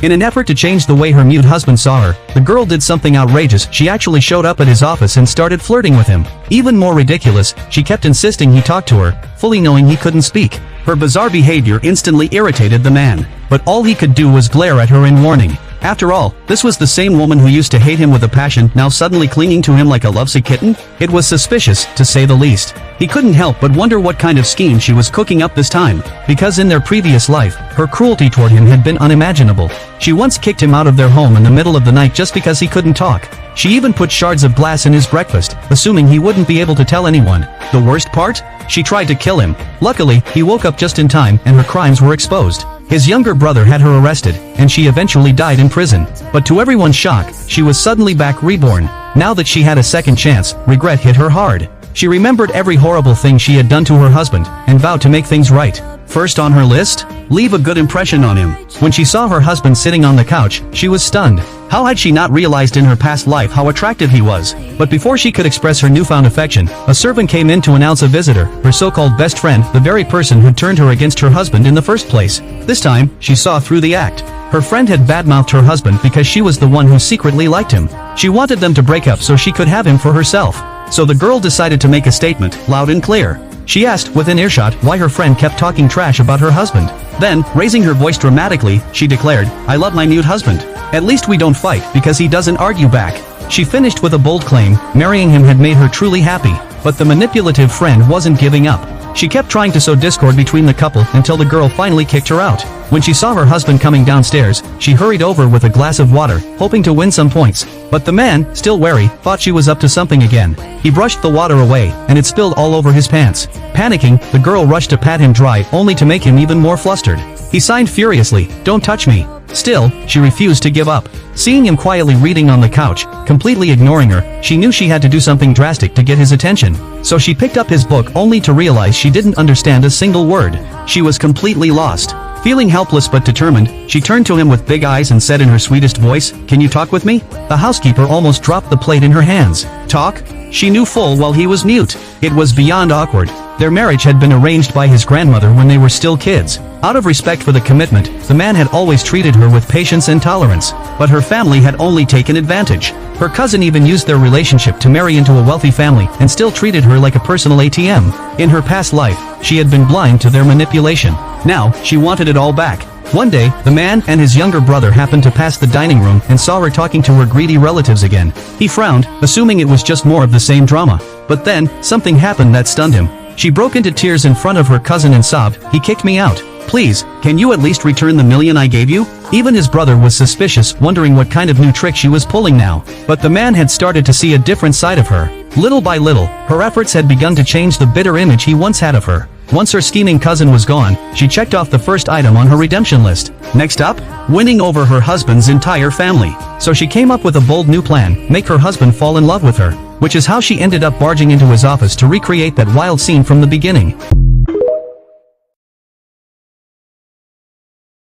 In an effort to change the way her mute husband saw her, the girl did something outrageous. She actually showed up at his office and started flirting with him. Even more ridiculous, she kept insisting he talk to her, fully knowing he couldn't speak. Her bizarre behavior instantly irritated the man, but all he could do was glare at her in warning. After all, this was the same woman who used to hate him with a passion, now suddenly clinging to him like a lovesick kitten? It was suspicious, to say the least. He couldn't help but wonder what kind of scheme she was cooking up this time, because in their previous life, her cruelty toward him had been unimaginable. She once kicked him out of their home in the middle of the night just because he couldn't talk. She even put shards of glass in his breakfast, assuming he wouldn't be able to tell anyone. The worst part? She tried to kill him. Luckily, he woke up just in time and her crimes were exposed. His younger brother had her arrested, and she eventually died in prison. But to everyone's shock, she was suddenly back reborn. Now that she had a second chance, regret hit her hard. She remembered every horrible thing she had done to her husband, and vowed to make things right. First on her list? Leave a good impression on him. When she saw her husband sitting on the couch, she was stunned. How had she not realized in her past life how attractive he was? But before she could express her newfound affection, a servant came in to announce a visitor, her so-called best friend, the very person who turned her against her husband in the first place. This time, she saw through the act. Her friend had badmouthed her husband because she was the one who secretly liked him. She wanted them to break up so she could have him for herself. So the girl decided to make a statement, loud and clear. She asked, within earshot, why her friend kept talking trash about her husband. Then, raising her voice dramatically, she declared, "I love my new husband. At least we don't fight because he doesn't argue back." She finished with a bold claim, marrying him had made her truly happy. But the manipulative friend wasn't giving up. She kept trying to sow discord between the couple until the girl finally kicked her out. When she saw her husband coming downstairs, she hurried over with a glass of water, hoping to win some points. But the man, still wary, thought she was up to something again. He brushed the water away, and it spilled all over his pants. Panicking, the girl rushed to pat him dry, only to make him even more flustered. He signed furiously, "Don't touch me." Still, she refused to give up. Seeing him quietly reading on the couch, completely ignoring her, she knew she had to do something drastic to get his attention. So she picked up his book only to realize she didn't understand a single word. She was completely lost. Feeling helpless but determined, she turned to him with big eyes and said in her sweetest voice, "Can you talk with me?" The housekeeper almost dropped the plate in her hands. Talk? She knew full well he was mute. It was beyond awkward. Their marriage had been arranged by his grandmother when they were still kids. Out of respect for the commitment, the man had always treated her with patience and tolerance. But her family had only taken advantage. Her cousin even used their relationship to marry into a wealthy family and still treated her like a personal ATM. In her past life, she had been blind to their manipulation. Now, she wanted it all back. One day, the man and his younger brother happened to pass the dining room and saw her talking to her greedy relatives again. He frowned, assuming it was just more of the same drama. But then, something happened that stunned him. She broke into tears in front of her cousin and sobbed, "He kicked me out. Please, can you at least return the $1,000,000 I gave you?" Even his brother was suspicious, wondering what kind of new trick she was pulling now. But the man had started to see a different side of her. Little by little, her efforts had begun to change the bitter image he once had of her. Once her scheming cousin was gone, she checked off the first item on her redemption list. Next up, winning over her husband's entire family. So she came up with a bold new plan, make her husband fall in love with her. Which is how she ended up barging into his office to recreate that wild scene from the beginning.